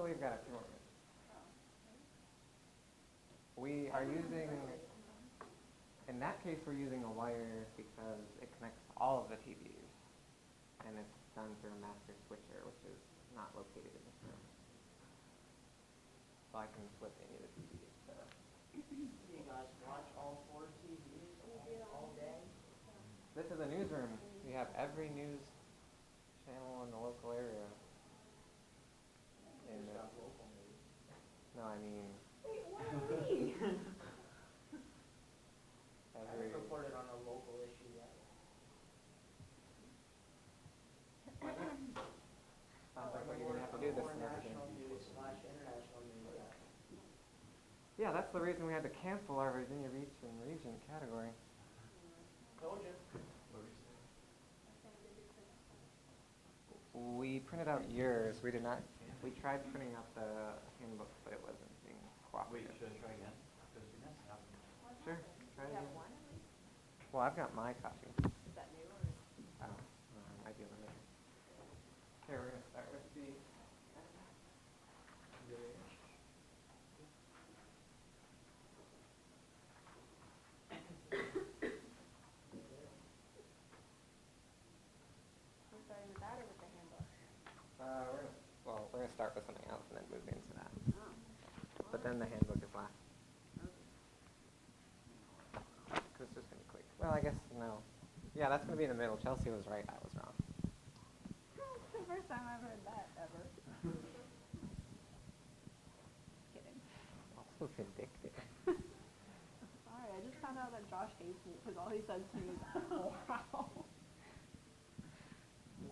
we've got a few more minutes. We are using, in that case, we're using a wire because it connects all of the TVs, and it's done through a master switcher, which is not located in this room. So I can flip any of the TVs. You guys watch all 4 TVs all day? This is a newsroom. We have every news channel in the local area. And, Local news. no, I mean. Wait, what do you mean? I haven't reported on a local issue yet. Sounds like what you're going to have to do this semester. National news/international news. Yeah, that's the reason we had to cancel our Virginia Beach and Regent category. Told you. We printed out yours. We did not. We tried printing out the handbook, but it wasn't being cooperative. Wait, should I try again? Sure. Try again. Well, I've got my copy. Is that new or? Oh, no, I might be limited. Here, we're going to start with the. We're starting with that or with the handbook? We're going to start with something else and then move into that. Oh. But then the handbook is last. Because it's just going to be quick. Well, I guess no. Yeah, that's going to be in the middle. Chelsea was right. I was wrong. It's the first time I've heard that ever. Kidding. Also vindictive. Sorry, I just found out that Josh hates me because all he says to me is,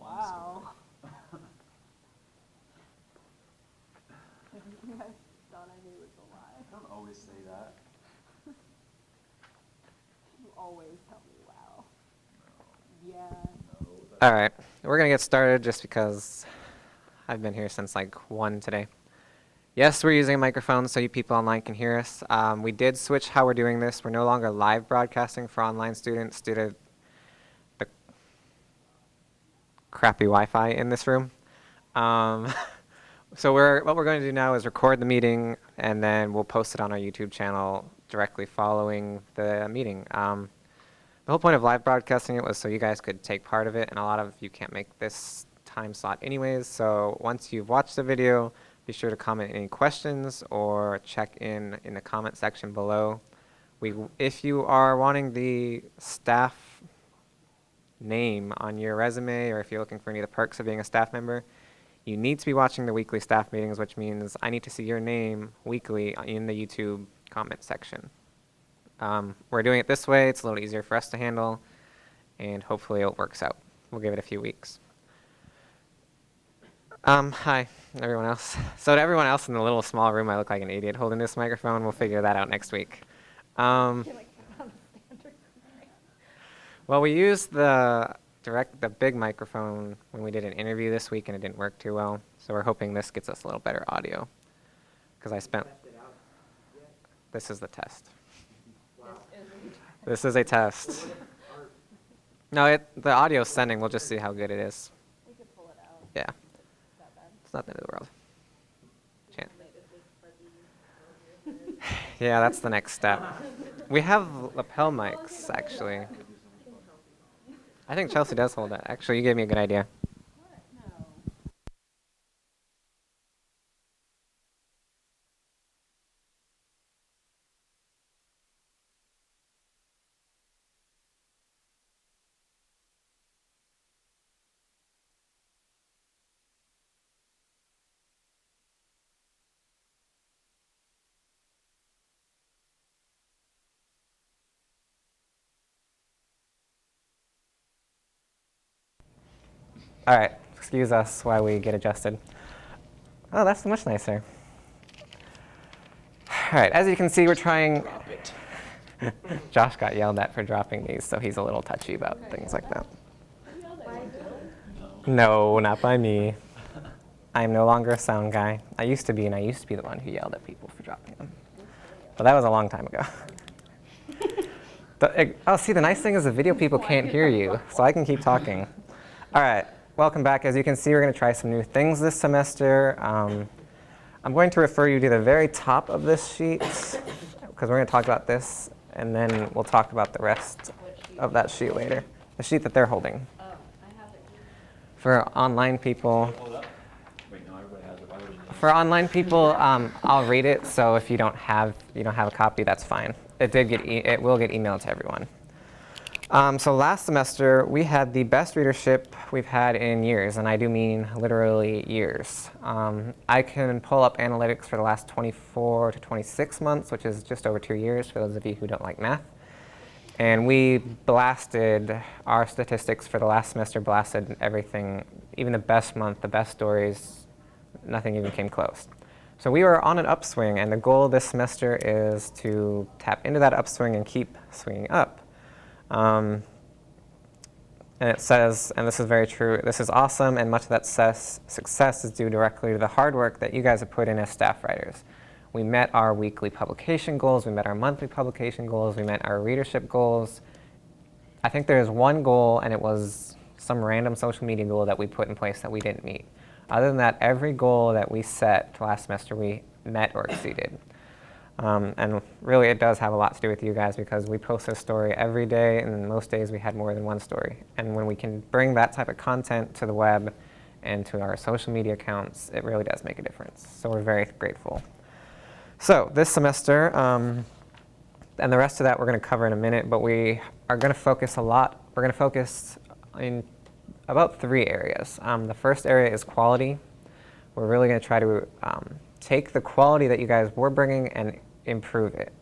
wow. Wow. You guys thought I knew it was a lie. Don't always say that. You always tell me, wow. Yeah. All right, we're going to get started just because I've been here since like 1 today. Yes, we're using a microphone so you people online can hear us. We did switch how we're doing this. We're no longer live broadcasting for online students due to the crappy Wi-Fi in this room. So what we're going to do now is record the meeting, and then we'll post it on our YouTube channel directly following the meeting. The whole point of live broadcasting it was so you guys could take part of it, and a lot of you can't make this time slot anyways. So once you've watched the video, be sure to comment any questions or check in the comment section below. If you are wanting the staff name on your resume, or if you're looking for any of the perks of being a staff member, you need to be watching the weekly staff meetings, which means I need to see your name weekly in the YouTube comment section. We're doing it this way. It's a little easier for us to handle, and hopefully it works out. We'll give it a few weeks. Hi, everyone else. So to everyone else in the little small room, I look like an idiot holding this microphone. We'll figure that out next week. Well, we used the big microphone when we did an interview this week, and it didn't work too well. So we're hoping this gets us a little better audio. Because this is the test. This is a test. No, the audio's sending. We'll just see how good it is. We could pull it out. Yeah. Is that bad? It's not the end of the world. Yeah, that's the next step. We have lapel mics, actually. I think Chelsea does hold that. Actually, you gave me a good idea. What? No. All right, excuse us while we get adjusted. Oh, that's much nicer. All right, as you can see, we're trying. Drop it. Josh got yelled at for dropping these, so he's a little touchy about things like that. No, not by me. I am no longer a sound guy. I used to be, and I used to be the one who yelled at people for dropping them. But that was a long time ago. See, the nice thing is the video people can't hear you, so I can keep talking. All right, welcome back. As you can see, we're going to try some new things this semester. I'm going to refer you to the very top of this sheet because we're going to talk about this, and then we'll talk about the rest of that sheet later. The sheet that they're holding. Oh, I have it. For online people, Hold up. Wait, no, everybody has it. Why wouldn't you? for online people, I'll read it. So if you don't have a copy, that's fine. It will get emailed to everyone. So last semester, we had the best readership we've had in years, and I do mean literally years. I can pull up analytics for the last 24 to 26 months, which is just over 2 years for those of you who don't like math. And we blasted our statistics for the last semester, blasted everything, even the best month, the best stories, nothing even came close. So we were on an upswing, and the goal this semester is to tap into that upswing and keep swinging up. And it says, and this is very true, this is awesome, and much of that success is due directly to the hard work that you guys have put in as staff writers. We met our weekly publication goals, we met our monthly publication goals, we met our readership goals. I think there's one goal, and it was some random social media goal that we put in place that we didn't meet. Other than that, every goal that we set last semester we met or exceeded. And really it does have a lot to do with you guys because we post a story every day, and most days we had more than one story. And when we can bring that type of content to the web and to our social media accounts, it really does make a difference. So we're very grateful. So this semester, and the rest of that we're going to cover in a minute, but we are going to focus we're going to focus in about 3 areas. The first area is quality. We're really going to try to take the quality that you guys were bringing and improve it.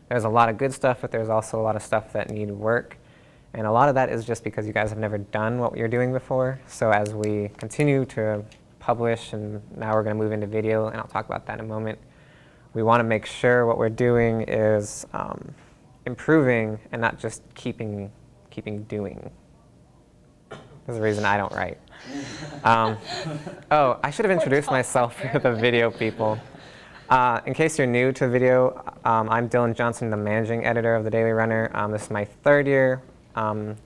There's a lot of good stuff, but there's also a lot of stuff that need work. And a lot of that is just because you guys have never done what you're doing before. So as we continue to publish, and now we're going to move into video, and I'll talk about that in a moment, we want to make sure what we're doing is improving and not just keeping doing. There's a reason I don't write. Oh, I should have introduced myself to the video people. In case you're new to video, I'm Dylan Johnson, the managing editor of the Daily Runner. This is my 3rd year. I'm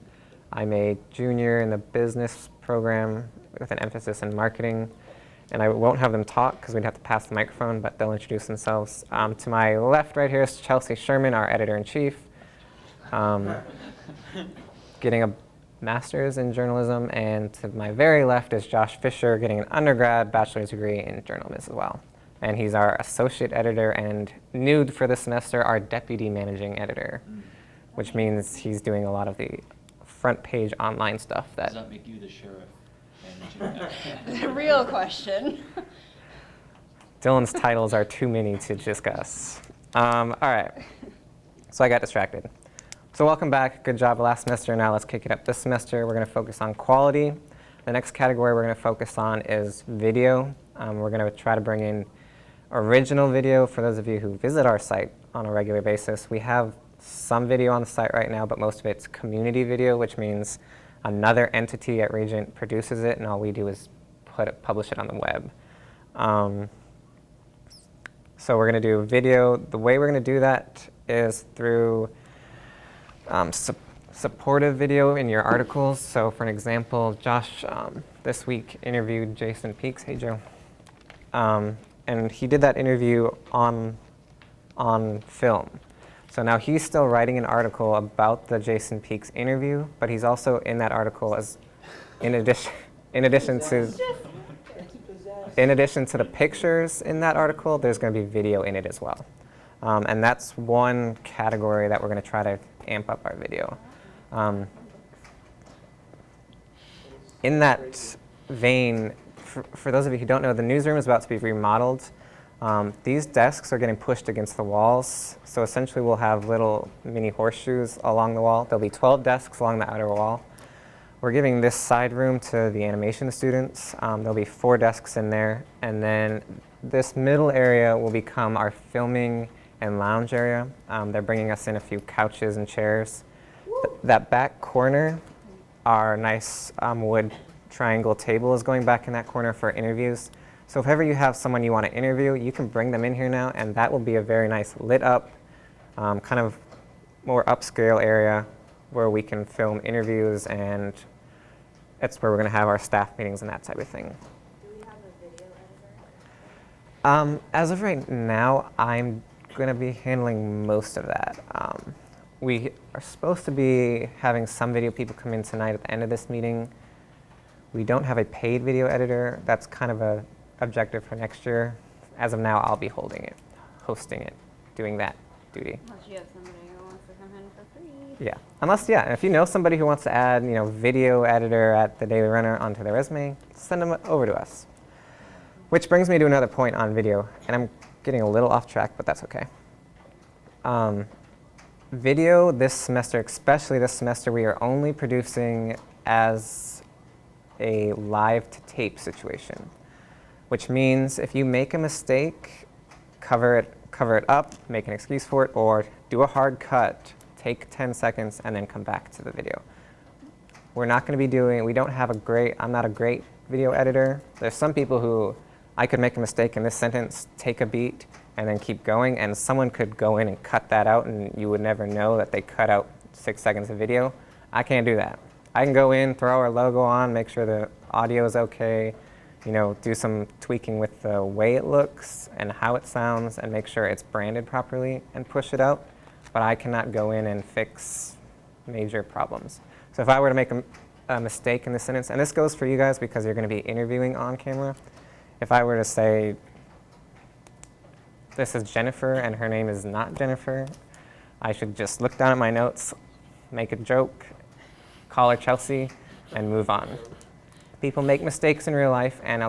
a junior in the business program with an emphasis in marketing. And I won't have them talk because we'd have to pass the microphone, but they'll introduce themselves. To my left right here is Chelsea Sherman, our editor-in-chief, getting a master's in journalism. And to my very left is Josh Fisher, getting an undergrad bachelor's degree in journalism as well. And he's our associate editor, and new for this semester, our deputy managing editor, which means he's doing a lot of the front page online stuff. Does that make you the sheriff? The real question. Dylan's titles are too many to discuss. All right, so I got distracted. So welcome back, good job last semester. Now let's kick it up this semester. We're going to focus on quality. The next category we're going to focus on is video. We're going to try to bring in original video for those of you who visit our site on a regular basis. We have some video on the site right now, but most of it's community video, which means another entity at Regent produces it, and all we do is publish it on the web. So we're going to do video. The way we're going to do that is through supportive video in your articles. So for an example, Josh this week interviewed Jason Peaks. Hey, Joe. And he did that interview on film. So now he's still writing an article about the Jason Peaks interview, but he's also in that article as, in addition to the pictures in that article, there's going to be video in it as well. And that's one category that we're going to try to amp up our video. In that vein, for those of you who don't know, the newsroom is about to be remodeled. These desks are getting pushed against the walls, so essentially we'll have little mini horseshoes along the wall. There'll be 12 desks along the outer wall. We're giving this side room to the animation students. There'll be 4 desks in there, and then this middle area will become our filming and lounge area. They're bringing us in a few couches and chairs. That back corner, our nice wood triangle table is going back in that corner for interviews. So if ever you have someone you want to interview, you can bring them in here now, and that will be a very nice lit up, kind of more upscale area where we can film interviews, and it's where we're going to have our staff meetings and that type of thing. Do we have a video editor? As of right now, I'm going to be handling most of that. We are supposed to be having some video people come in tonight at the end of this meeting. We don't have a paid video editor. That's kind of a objective for next year. As of now, I'll be hosting it, doing that duty. Unless you have somebody who wants to come in for free. Yeah, unless, yeah, if you know somebody who wants to add, video editor at the Daily Runner onto their resume, send them over to us. Which brings me to another point on video, and I'm getting a little off track, but that's okay. Video this semester, especially this semester, we are only producing as a live to tape situation, which means if you make a mistake, cover it up, make an excuse for it, or do a hard cut, take 10 seconds, and then come back to the video. We're not going to be doing, I'm not a great video editor. There's some people who, I could make a mistake in this sentence, take a beat, and then keep going, and someone could go in and cut that out, and you would never know that they cut out 6 seconds of video. I can't do that. I can go in, throw our logo on, make sure the audio is okay, do some tweaking with the way it looks and how it sounds, and make sure it's branded properly and push it out. But I cannot go in and fix major problems. So if I were to make a mistake in this sentence, and this goes for you guys because you're going to be interviewing on camera, if I were to say, this is Jennifer and her name is not Jennifer, I should just look down at my notes, make a joke, call her Chelsea, and move on. People make mistakes in real life, and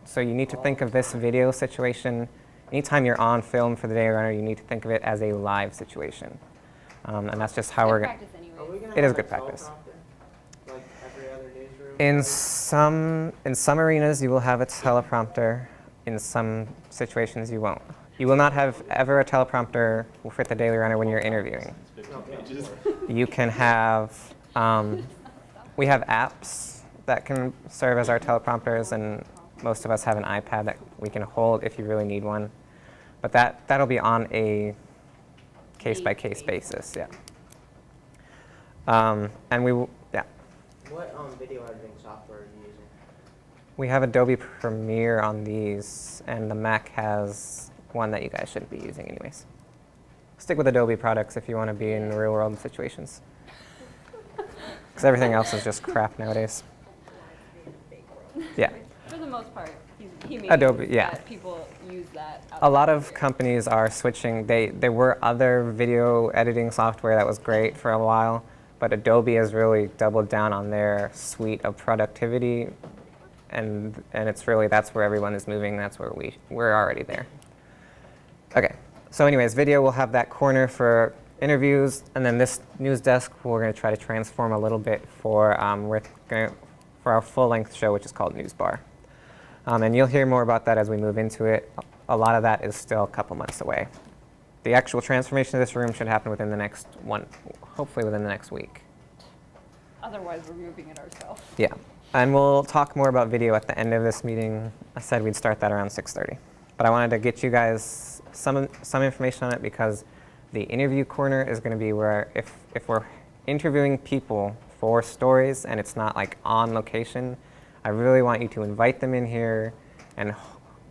so you need to think of this video situation. Anytime you're on film for the Daily Runner, you need to think of it as a live situation. And that's just how we're going to. Are we gonna It is have a good practice. teleprompter, like every other newsroom? In some arenas, you will have a teleprompter. In some situations, you won't. You will not have ever a teleprompter for the Daily Runner when you're interviewing. It's 15 pages. You can have, we have apps that can serve as our teleprompters, and most of us have an iPad that we can hold if you really need one. But that'll be on a case-by-case basis, yeah. And we will, yeah. What video editing software are you using? We have Adobe Premiere on these, and the Mac has one that you guys shouldn't be using anyways. Stick with Adobe products if you want to be in real-world situations. Because everything else is just crap nowadays. Yeah. For the most part, he means Adobe, yeah. that people use that. A lot of companies are switching. There were other video editing software that was great for a while, but Adobe has really doubled down on their suite of productivity, and it's really, that's where everyone is moving. That's where we're already there. Okay, so anyways, video will have that corner for interviews, and then this news desk we're going to try to transform a little bit for our full-length show, which is called News Bar. And you'll hear more about that as we move into it. A lot of that is still a couple months away. The actual transformation of this room should happen within the next hopefully within the next week. Otherwise, we're moving it ourselves. Yeah, and we'll talk more about video at the end of this meeting. I said we'd start that around 6:30. But I wanted to get you guys some information on it because the interview corner is going to be where if we're interviewing people for stories and it's not like on location, I really want you to invite them in here and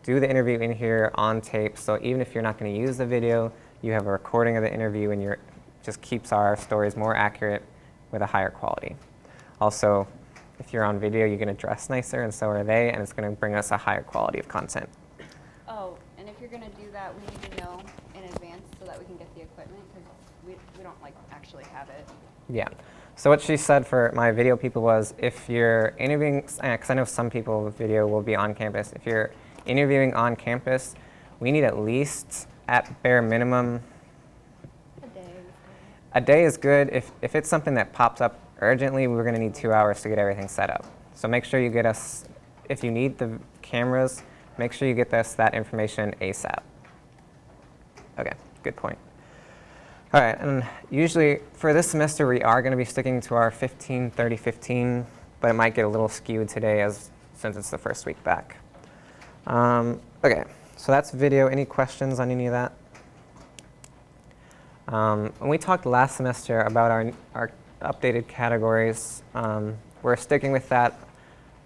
do the interview in here on tape. So even if you're not going to use the video, you have a recording of the interview, and just keeps our stories more accurate with a higher quality. Also, if you're on video, you're going to dress nicer, and so are they, and it's going to bring us a higher quality of content. Oh, and if you're going to do that, we need to know in advance so that we can get the equipment, because we don't actually have it. Yeah. So what she said for my video people was, if you're interviewing, because I know some people with video will be on campus, if you're interviewing on campus, we need at least, at bare minimum, a day is good. If it's something that pops up urgently, we're going to need 2 hours to get everything set up. So make sure you get us, if you need the cameras, make sure you get us that information ASAP. Okay, good point. All right, and usually for this semester, we are going to be sticking to our 15, 30, 15, but it might get a little skewed today since it's the first week back. Okay, so that's video. Any questions on any of that? When we talked last semester about our updated categories, we're sticking with that.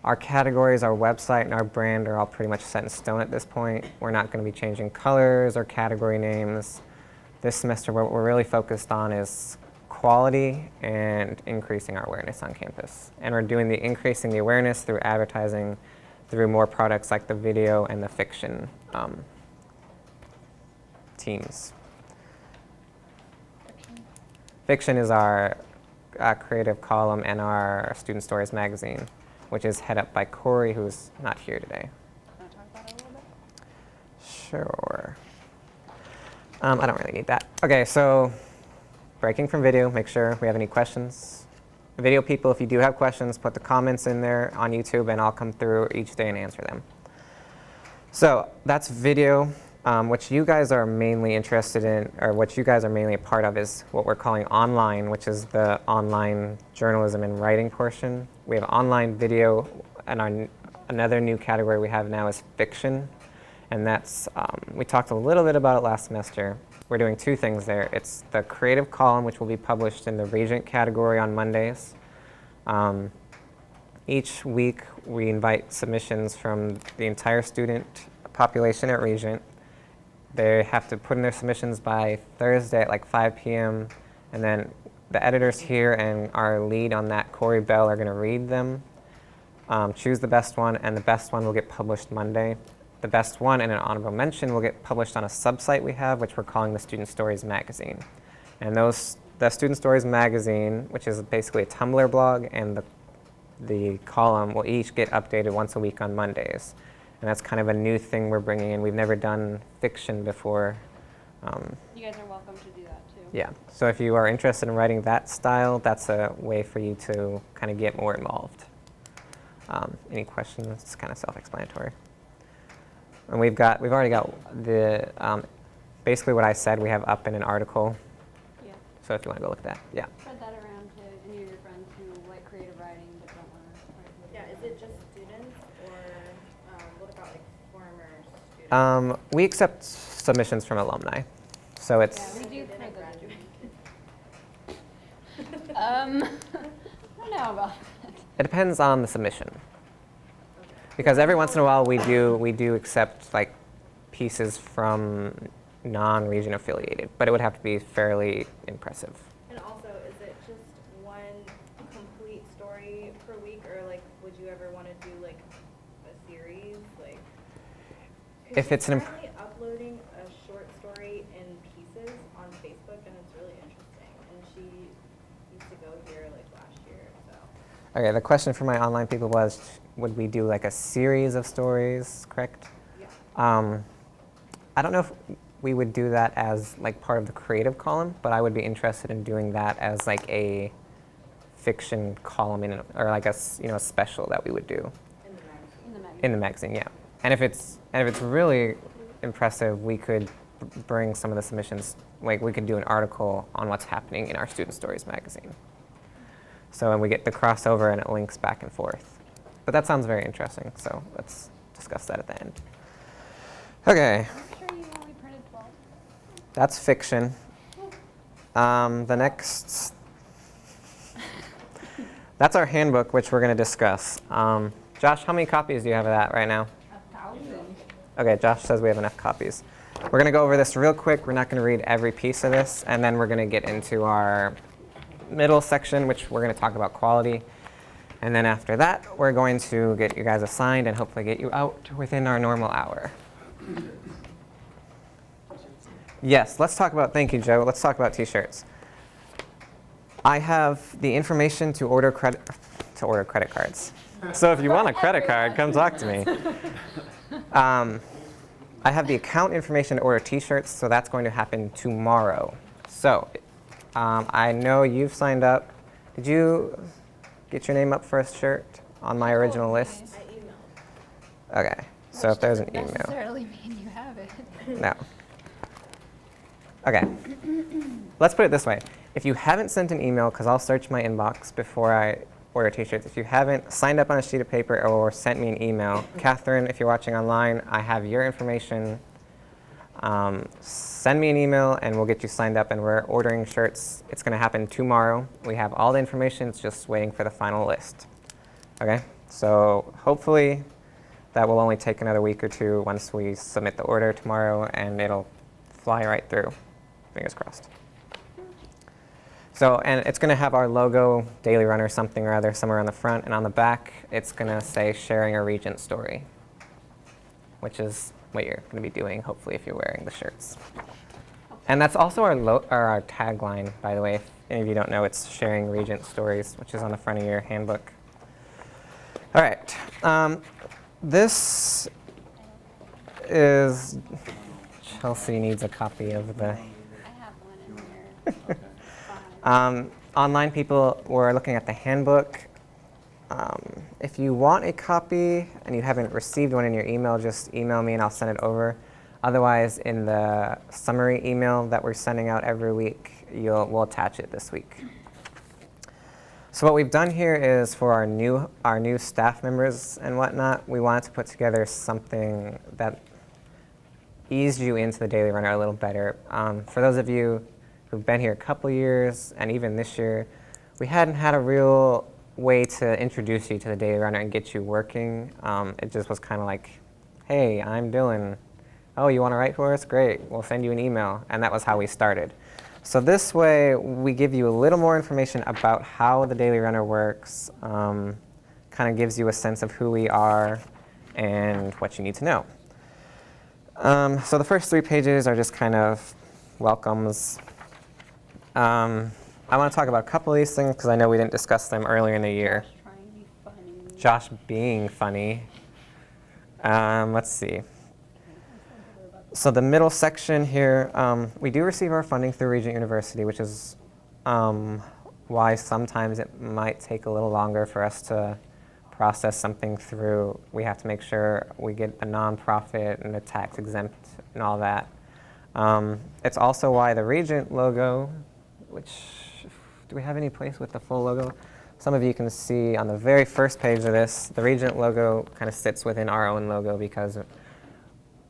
Our categories, our website, and our brand are all pretty much set in stone at this point. We're not going to be changing colors or category names. This semester, what we're really focused on is quality and increasing our awareness on campus. And we're doing increasing the awareness through advertising, through more products like the video and the fiction teams. Fiction is our creative column and our Student Stories magazine, which is head up by Corey, who's not here today. Want to talk about it a little bit? Sure. I don't really need that. Okay, so breaking from video, make sure we have any questions. Video people, if you do have questions, put the comments in there on YouTube and I'll come through each day and answer them. So that's video. What you guys are mainly interested in, or what you guys are mainly a part of, is what we're calling online, which is the online journalism and writing portion. We have online video, and another new category we have now is fiction. And that's, we talked a little bit about it last semester. We're doing two things there. It's the creative column, which will be published in the Regent category on Mondays. Each week, we invite submissions from the entire student population at Regent. They have to put in their submissions by Thursday at like 5 p.m. And then the editors here and our lead on that, Corey Bell, are going to read them, choose the best one, and the best one will get published Monday. The best one and an honorable mention will get published on a sub-site we have, which we're calling the Student Stories magazine. And the Student Stories magazine, which is basically a Tumblr blog, and the column will each get updated once a week on Mondays. And that's kind of a new thing we're bringing in. We've never done fiction before. You guys are welcome to do that too. Yeah, so if you are interested in writing that style, that's a way for you to kind of get more involved. Any questions? It's kind of self-explanatory. And we've already got the, basically what I said we have up in an article. Yeah. So if you want to go look at that, yeah. Spread that around to any of your friends who like creative writing but don't want to write. Yeah, is it just students or what about like former students? We accept submissions from alumni. So it's, Yeah, we do Didn't for the graduate. I don't know about that. it depends on the submission. Because every once in a while we do accept like pieces from non-region affiliated, but it would have to be fairly impressive. And also, is it just one complete story per week, or like, would you ever want to do like a series, like? 'Cause If she's it's an currently uploading a short story in pieces on Facebook, and it's really interesting. And she used to go here like last year, so. Okay, the question for my online people was, would we do like a series of stories, correct? Yeah. I don't know if we would do that as like part of the creative column, but I would be interested in doing that as like a fiction column or like a special that we would do In the magazine. In the magazine. in the magazine, yeah. And if it's really impressive, we could bring some of the submissions, like we could do an article on what's happening in our Student Stories magazine. So and we get the crossover and it links back and forth. But that sounds very interesting, so let's discuss that at the end. Okay, I'm sure you only printed 12. that's fiction. The next, that's our handbook, which we're going to discuss. Josh, how many copies do you have of that right now? 1,000. Okay, Josh says we have enough copies. We're going to go over this real quick. We're not going to read every piece of this, and then we're going to get into our middle section, which we're going to talk about quality. And then after that, we're going to get you guys assigned and hopefully get you out within our normal hour. Yes, let's talk about, thank you, Joe. Let's talk about t-shirts. I have the information to order credit cards. So if you want a credit card, come talk to me. I have the account information to order t-shirts, so that's going to happen tomorrow. So I know you've signed up. Did you get your name up for a shirt on my original list? I emailed. Okay, so if there's an email. Necessarily mean you have it. No. Okay. Let's put it this way. If you haven't sent an email, because I'll search my inbox before I order t-shirts. If you haven't signed up on a sheet of paper or sent me an email, Catherine, if you're watching online, I have your information. Send me an email and we'll get you signed up, and we're ordering shirts. It's going to happen tomorrow. We have all the information. It's just waiting for the final list. Okay? So hopefully that will only take another week or two once we submit the order tomorrow, and it'll fly right through. Fingers crossed. So, and it's going to have our logo, Daily Runner something or other, somewhere on the front, and on the back it's going to say sharing a Regent story, which is what you're going to be doing, hopefully, if you're wearing the shirts. And that's also our tagline, by the way. If any of you don't know, it's sharing Regent stories, which is on the front of your handbook. All right. This is, Chelsea needs a copy of the, I have one in here. Okay. online people, we're looking at the handbook. If you want a copy and you haven't received one in your email, just email me and I'll send it over. Otherwise, in the summary email that we're sending out every week, we'll attach it this week. So what we've done here is for our new staff members and whatnot, we wanted to put together something that eased you into the Daily Runner a little better. For those of you who've been here a couple years and even this year, we hadn't had a real way to introduce you to the Daily Runner and get you working. It just was kind of like, hey, I'm Dylan. Oh, you want to write for us? Great, we'll send you an email. And that was how we started. So this way, we give you a little more information about how the Daily Runner works, kind of gives you a sense of who we are and what you need to know. So the first 3 pages are just kind of welcomes. I want to talk about a couple of these things because I know we didn't discuss them earlier in the year. Josh trying to be funny. Josh being funny. Let's see. So the middle section here, we do receive our funding through Regent University, which is why sometimes it might take a little longer for us to process something through. We have to make sure we get a nonprofit and a tax exempt and all that. It's also why the Regent logo, which, do we have any place with the full logo? Some of you can see on the very first page of this, the Regent logo kind of sits within our own logo because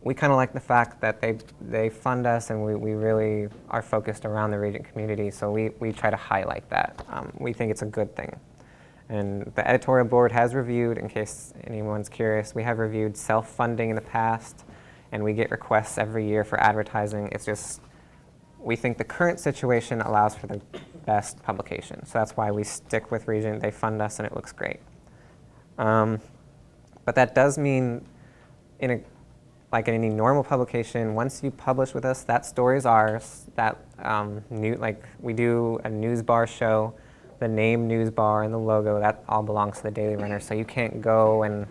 we kind of like the fact that they fund us and we really are focused around the Regent community, so we try to highlight that. We think it's a good thing. And the editorial board has reviewed, in case anyone's curious, we have reviewed self-funding in the past, and we get requests every year for advertising. It's just, we think the current situation allows for the best publication. So that's why we stick with Regent. They fund us and it looks great. But that does mean, like in any normal publication, once you publish with us, that story is ours. That like we do a news bar show, the name news bar and the logo, that all belongs to the Daily Runner. So you can't go and,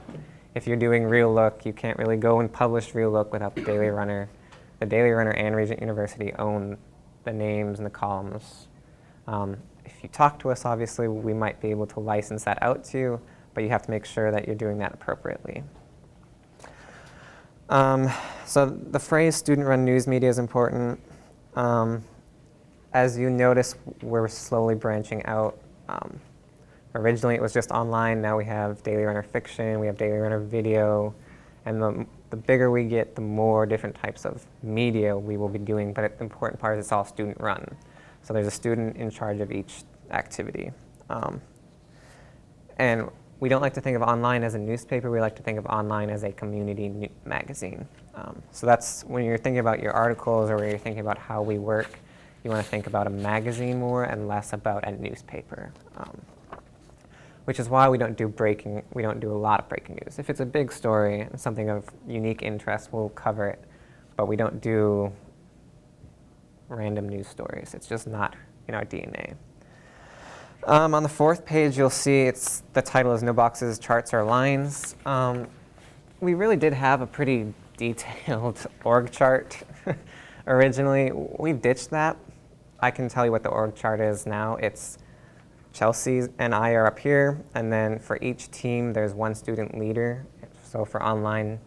if you're doing Real Look, you can't really go and publish Real Look without the Daily Runner. The Daily Runner and Regent University own the names and the columns. If you talk to us, obviously, we might be able to license that out to you, but you have to make sure that you're doing that appropriately. So the phrase student-run news media is important. As you notice, we're slowly branching out. Originally, it was just online. Now we have Daily Runner Fiction, we have Daily Runner Video, and the bigger we get, the more different types of media we will be doing, but the important part is it's all student-run. So there's a student in charge of each activity. And we don't like to think of online as a newspaper. We like to think of online as a community magazine. So that's when you're thinking about your articles or when you're thinking about how we work, you want to think about a magazine more and less about a newspaper. Which is why we don't do a lot of breaking news. If it's a big story and something of unique interest, we'll cover it, but we don't do random news stories. It's just not in our DNA. On the 4th page, you'll see the title is No Boxes, Charts, or Lines. We really did have a pretty detailed org chart originally. We've ditched that. I can tell you what the org chart is now. It's Chelsea and I are up here, and then for each team, there's one student leader. So for online,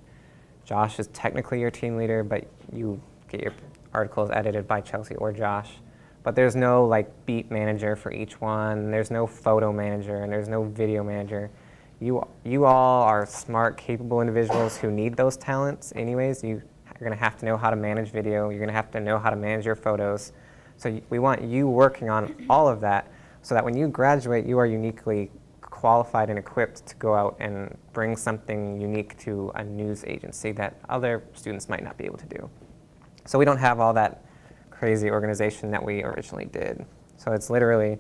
Josh is technically your team leader, but you get your articles edited by Chelsea or Josh. But there's no like beat manager for each one. There's no photo manager, and there's no video manager. You all are smart, capable individuals who need those talents anyways. You're going to have to know how to manage video. You're going to have to know how to manage your photos. So we want you working on all of that, so that when you graduate, you are uniquely qualified and equipped to go out and bring something unique to a news agency that other students might not be able to do. So we don't have all that crazy organization that we originally did. So it's literally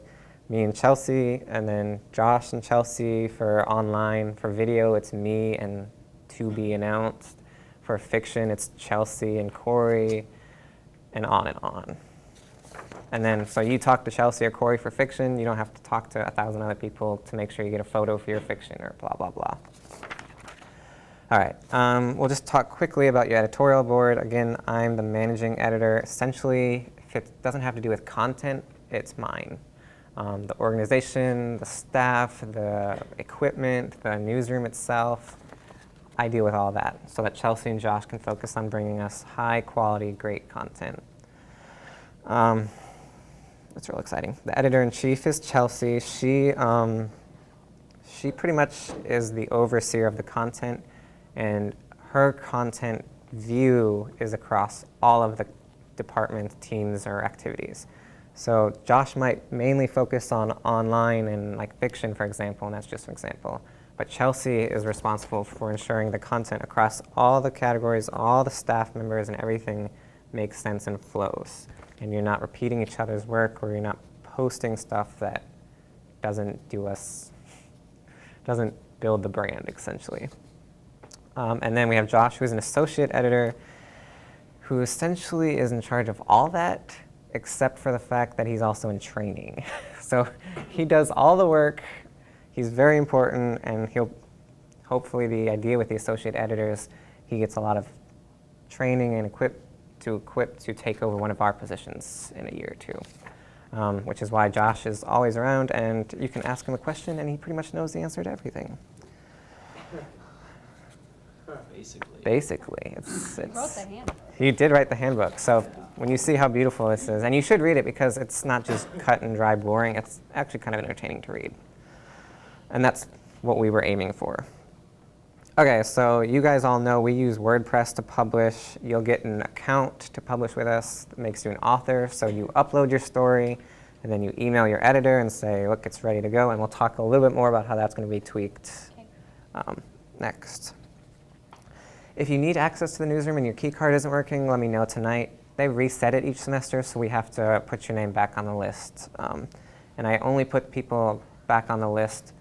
me and Chelsea, and then Josh and Chelsea for online. For video, it's me and to be announced. For fiction, it's Chelsea and Corey, and on and on. And then, so you talk to Chelsea or Corey for fiction, you don't have to talk to 1,000 other people to make sure you get a photo for your fiction or blah, blah, blah. All right, we'll just talk quickly about your editorial board. Again, I'm the managing editor. Essentially, if it doesn't have to do with content, it's mine. The organization, the staff, the equipment, the newsroom itself, I deal with all that so that Chelsea and Josh can focus on bringing us high quality, great content. That's real exciting. The editor-in-chief is Chelsea. She pretty much is the overseer of the content, and her content view is across all of the department teams or activities. So Josh might mainly focus on online and like fiction, for example, and that's just an example. But Chelsea is responsible for ensuring the content across all the categories, all the staff members, and everything makes sense and flows. And you're not repeating each other's work, or you're not posting stuff that doesn't build the brand, essentially. And then we have Josh, who's an associate editor, who essentially is in charge of all that, except for the fact that he's also in training. So he does all the work. He's very important, and he'll hopefully, the idea with the associate editors, he gets a lot of training and equipped to take over one of our positions in a year or two, which is why Josh is always around, and you can ask him a question, and he pretty much knows the answer to everything. Basically, it's You wrote the handbook. he did write the handbook. So when you see how beautiful this is, and you should read it because it's not just cut and dry boring, it's actually kind of entertaining to read. And that's what we were aiming for. Okay, so you guys all know we use WordPress to publish. You'll get an account to publish with us that makes you an author. So you upload your story, and then you email your editor and say, look, it's ready to go. And we'll talk a little bit more about how that's going to be tweaked next. If you need access to the newsroom and your key card isn't working, let me know tonight. They reset it each semester, so we have to put your name back on the list. And I only put people back on the list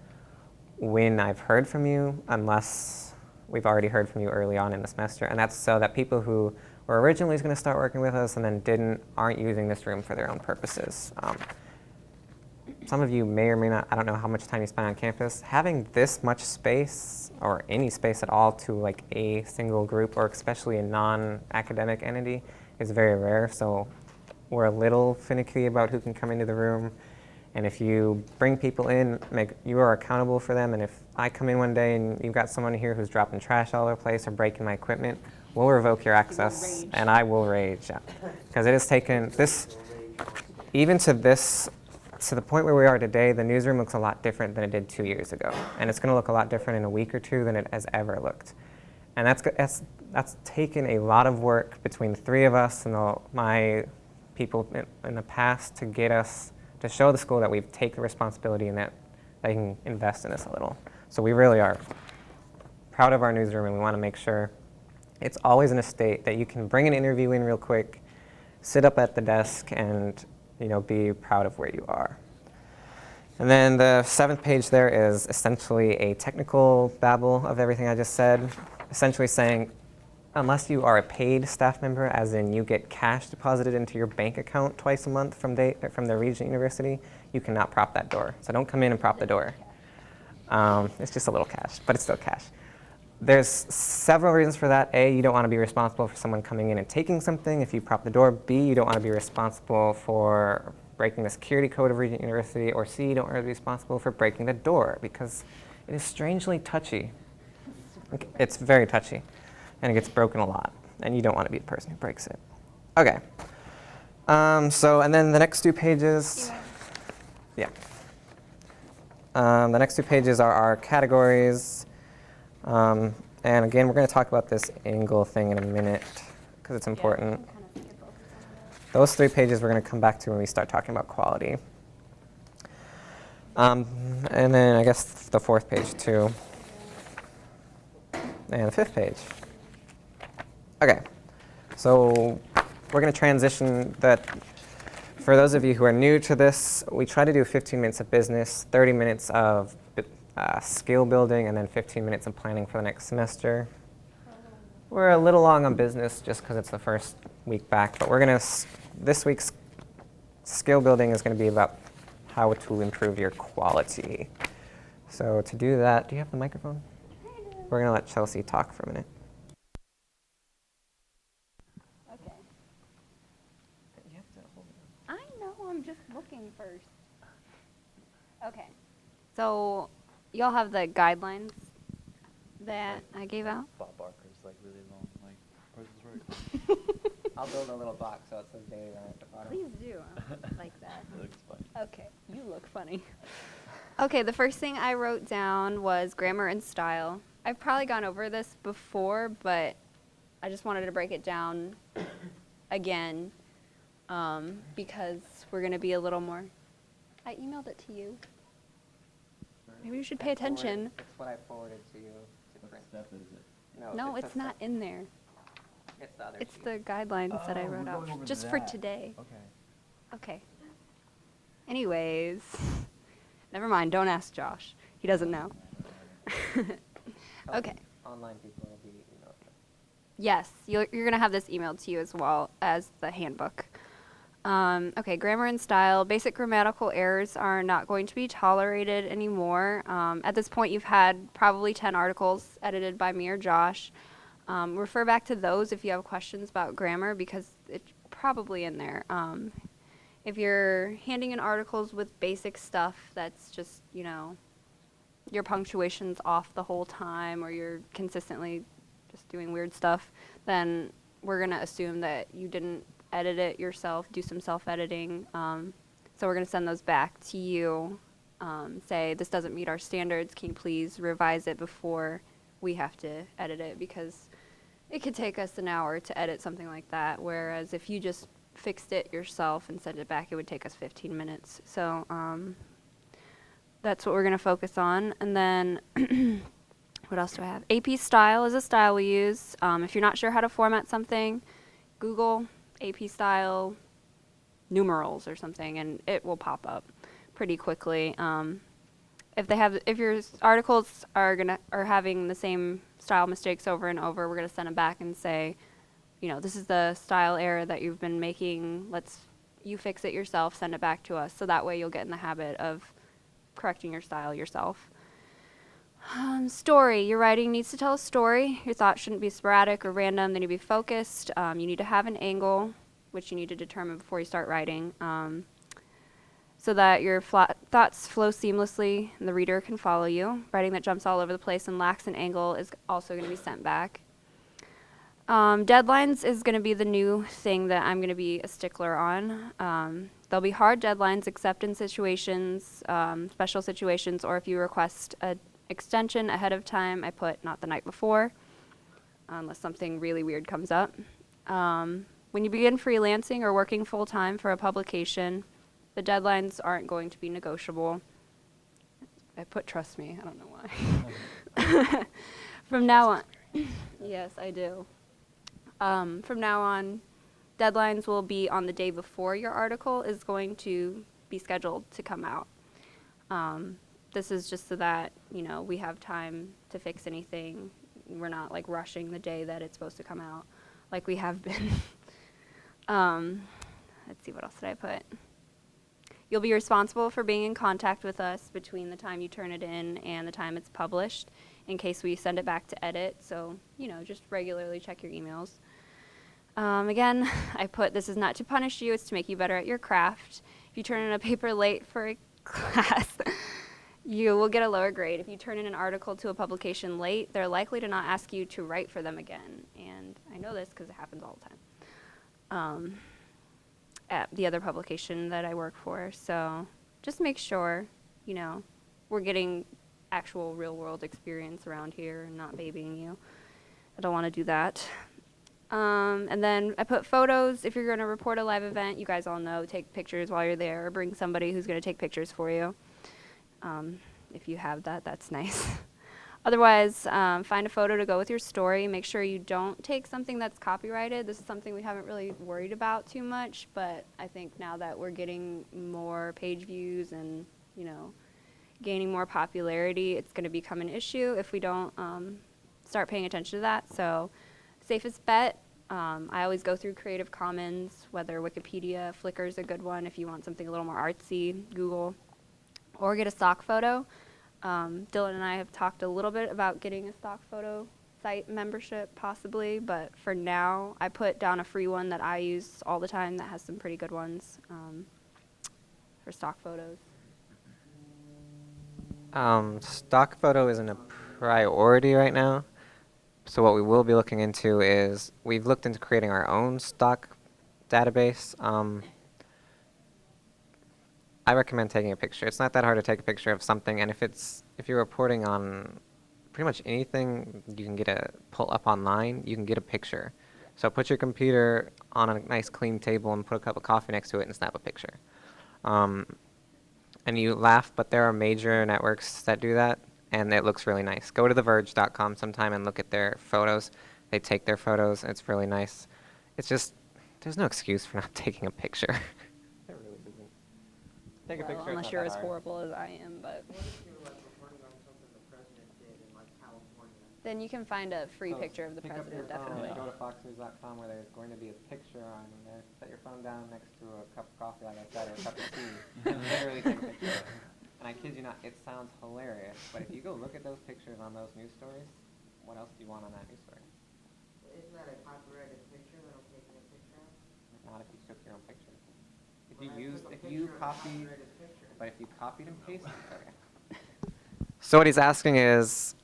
when I've heard from you, unless we've already heard from you early on in the semester. And that's so that people who were originally going to start working with us and then aren't using this room for their own purposes. Some of you may or may not, I don't know how much time you spend on campus. Having this much space, or any space at all, to like a single group, or especially a non-academic entity, is very rare. So we're a little finicky about who can come into the room. And if you bring people in, you are accountable for them. And if I come in one day and you've got someone here who's dropping trash all over the place or breaking my equipment, we'll revoke your access, and I will rage. Because it has taken this, even to the point where we are today, the newsroom looks a lot different than it did 2 years ago. And it's going to look a lot different in a week or two than it has ever looked. And that's taken a lot of work between the three of us and my people in the past to get us to show the school that we've taken responsibility and that they can invest in us a little. So we really are proud of our newsroom, and we want to make sure it's always in a state that you can bring an interview in real quick, sit up at the desk, and be proud of where you are. And then the 7th page there is essentially a technical babble of everything I just said, essentially saying, unless you are a paid staff member, as in you get cash deposited into your bank account twice a month from the Regent University, you cannot prop that door. So don't come in and prop the door. It's just a little cash, but it's still cash. There's several reasons for that. A, you don't want to be responsible for someone coming in and taking something if you prop the door. B, you don't want to be responsible for breaking the security code of Regent University. Or C, you don't want to be responsible for breaking the door, because it is strangely touchy. It's very touchy, and it gets broken a lot, and you don't want to be the person who breaks it. Okay. And then the next 2 pages. Yeah. The next 2 pages are our categories. And again, we're going to talk about this angle thing in a minute because it's important. Those 3 pages we're going to come back to when we start talking about quality. And then I guess the fourth page too. And the fifth page. Okay, so we're going to transition that. For those of you who are new to this, we try to do 15 minutes of business, 30 minutes of skill building, and then 15 minutes of planning for the next semester. We're a little long on business just because it's the first week back, but we're going to, this week's skill building is going to be about how to improve your quality. So to do that, do you have the microphone? We're going to let Chelsea talk for a minute. Okay. I know, I'm just looking first. Okay. So, y'all have the guidelines that I gave out? Bob Barker's like really long, like, where's his work? I'll build a little box so it says Dave on it at the bottom. Please do. I like that. It looks funny. Okay, you look funny. Okay, the first thing I wrote down was grammar and style. I've probably gone over this before, but I just wanted to break it down again because we're going to be a little more. I emailed it to you. Maybe you should pay attention. It's what I forwarded to you to What print. step is it? No, the it's not stuff- in there. It's the other It's sheet. the guidelines that I Oh, wrote we're out going over just for that. today. Okay. Okay. Anyways, never mind. Don't ask Josh. He doesn't know. Okay. Online people will be emailed. Yes, you're going to have this emailed to you as well as the handbook. Okay, grammar and style. Basic grammatical errors are not going to be tolerated anymore. At this point, you've had probably 10 articles edited by me or Josh. Refer back to those if you have questions about grammar because it's probably in there. If you're handing in articles with basic stuff that's just, you know, your punctuation's off the whole time or you're consistently just doing weird stuff, then we're going to assume that you didn't edit it yourself, do some self-editing. So we're going to send those back to you, say, this doesn't meet our standards. Can you please revise it before we have to edit it? Because it could take us an hour to edit something like that, whereas if you just fixed it yourself and sent it back, it would take us 15 minutes. So that's what we're going to focus on. And then what else do I have? AP style is a style we use. If you're not sure how to format something, Google AP style numerals or something, and it will pop up pretty quickly. If your articles are having the same style mistakes over and over, we're going to send them back and say, you know, this is the style error that you've been making. You fix it yourself, send it back to us. So that way you'll get in the habit of correcting your style yourself. Story. Your writing needs to tell a story. Your thoughts shouldn't be sporadic or random. They need to be focused. You need to have an angle, which you need to determine before you start writing, so that your thoughts flow seamlessly and the reader can follow you. Writing that jumps all over the place and lacks an angle is also going to be sent back. Deadlines is going to be the new thing that I'm going to be a stickler on. There'll be hard deadlines except in situations, special situations, or if you request an extension ahead of time. I put not the night before, unless something really weird comes up. When you begin freelancing or working full-time for a publication, the deadlines aren't going to be negotiable. I put trust me, I don't know why. From now on, yes, I do. From now on, deadlines will be on the day before your article is going to be scheduled to come out. This is just so that, you know, we have time to fix anything. We're not like rushing the day that it's supposed to come out like we have been. Let's see, what else did I put? You'll be responsible for being in contact with us between the time you turn it in and the time it's published in case we send it back to edit. So, you know, just regularly check your emails. Again, I put this is not to punish you, it's to make you better at your craft. If you turn in a paper late for a class, you will get a lower grade. If you turn in an article to a publication late, they're likely to not ask you to write for them again. And I know this because it happens all the time at the other publication that I work for. So just make sure, you know, we're getting actual real-world experience around here and not babying you. I don't want to do that. And then I put photos. If you're going to report a live event, you guys all know, take pictures while you're there or bring somebody who's going to take pictures for you. If you have that, that's nice. Otherwise, find a photo to go with your story. Make sure you don't take something that's copyrighted. This is something we haven't really worried about too much, but I think now that we're getting more page views and, you know, gaining more popularity, it's going to become an issue if we don't start paying attention to that. So, safest bet, I always go through Creative Commons, whether Wikipedia, Flickr is a good one if you want something a little more artsy, Google, or get a stock photo. Dylan and I have talked a little bit about getting a stock photo site membership possibly, but for now I put down a free one that I use all the time that has some pretty good ones for stock photos. Stock photo isn't a priority right now. So what we will be looking into is we've looked into creating our own stock database. I recommend taking a picture. It's not that hard to take a picture of something, and if you're reporting on pretty much anything you can pull up online, you can get a picture. So put your computer on a nice clean table and put a cup of coffee next to it and snap a picture. And you laugh, but there are major networks that do that, and it looks really nice. Go to theverge.com sometime and look at their photos. They take their photos, and it's really nice. It's just, there's no excuse for not taking a picture. There really isn't. Take a Well, picture. unless you're as horrible as I am, but What if you were like reporting on something the president did in like California? then you can find a free picture of the Pick up your president, phone, definitely. Go to foxnews.com where there's going to be a picture on there. Set your phone down next to a cup of coffee, like I said, or a cup of tea. Literally take a picture of it. And I kid you not, it sounds hilarious, but if you go look at those pictures on those news stories, what else do you want on that news story? Isn't that a copyrighted picture that I'm taking a picture of? Not if you took your own picture. If When you I used, took a if you picture of a copied, copyrighted picture. but if you copied and pasted, okay. So what he's asking is,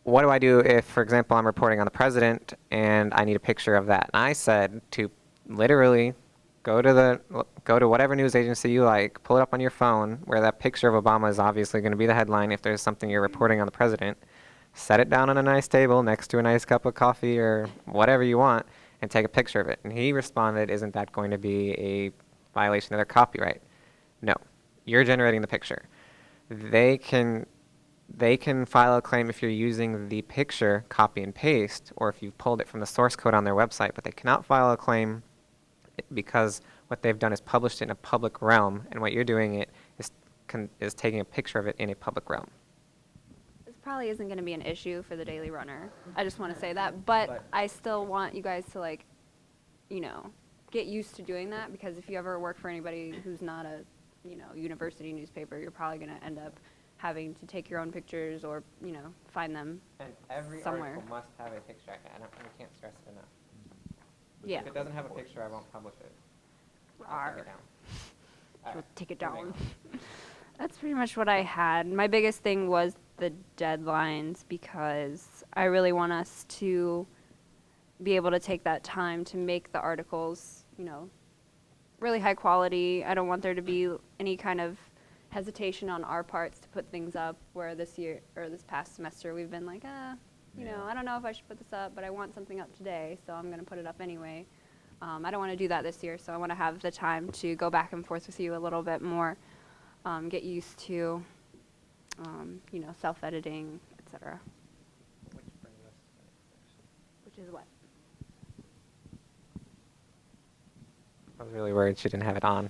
what do I do if, for example, I'm reporting on the president and I need a picture of that? And I said to literally go to whatever news agency you like, pull it up on your phone where that picture of Obama is obviously going to be the headline if there's something you're reporting on the president. Set it down on a nice table next to a nice cup of coffee or whatever you want and take a picture of it. And he responded, isn't that going to be a violation of their copyright? No. You're generating the picture. They can file a claim if you're using the picture copy and paste or if you've pulled it from the source code on their website, but they cannot file a claim because what they've done is published it in a public realm, and what you're doing is taking a picture of it in a public realm. This probably isn't going to be an issue for the Daily Runner. I just want to say that, but I still want you guys to, like, you know, get used to doing that, because if you ever work for anybody who's not a, you know, university newspaper, you're probably going to end up having to take your own pictures or, you know, find them And every somewhere. article must have a picture. I can't stress it enough. Yeah. If it doesn't have a picture, I won't publish it. I'll Arr. take it down. She'll Alright, take it moving down. on. That's pretty much what I had. My biggest thing was the deadlines, because I really want us to be able to take that time to make the articles, you know, really high quality. I don't want there to be any kind of hesitation on our parts to put things up, where this year or this past semester we've been like, you know, I don't know if I should put this up, but I want something up today, so I'm going to put it up anyway. I don't want to do that this year, so I want to have the time to go back and forth with you a little bit more, get used to, you know, self-editing, etc. Which brings us to the next section. Which is what? I was really worried she didn't have it on.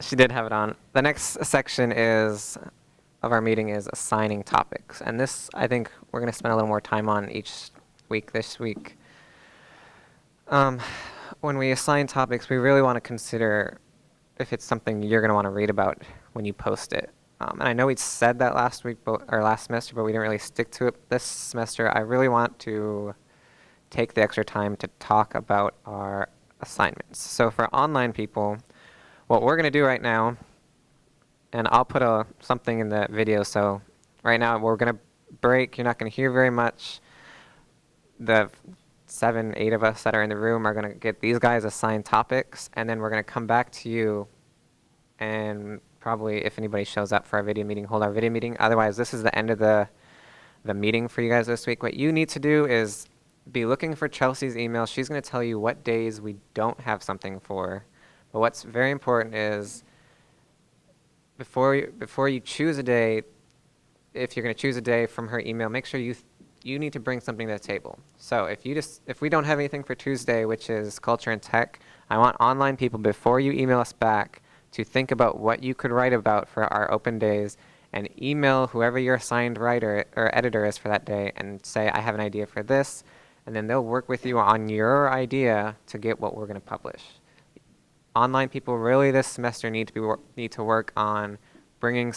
She did have it on. The next section of our meeting is assigning topics. And this, I think, we're going to spend a little more time on each week this week. When we assign topics, we really want to consider if it's something you're going to want to read about when you post it. And I know we said that last week, or last semester, but we didn't really stick to it this semester. I really want to take the extra time to talk about our assignments. So for online people, what we're going to do right now, and I'll put something in the video, so right now we're going to break. You're not going to hear very much. The 7, 8 of us that are in the room are going to get these guys assigned topics, and then we're going to come back to you, and probably if anybody shows up for our video meeting, hold our video meeting. Otherwise, this is the end of the meeting for you guys this week. What you need to do is be looking for Chelsea's email. She's going to tell you what days we don't have something for. But what's very important is before you choose a day, if you're going to choose a day from her email, make sure you need to bring something to the table. So if we don't have anything for Tuesday, which is culture and tech, I want online people, before you email us back, to think about what you could write about for our open days, and email whoever your assigned writer or editor is for that day and say, I have an idea for this, and then they'll work with you on your idea to get what we're going to publish. Online people really this semester need to work on bringing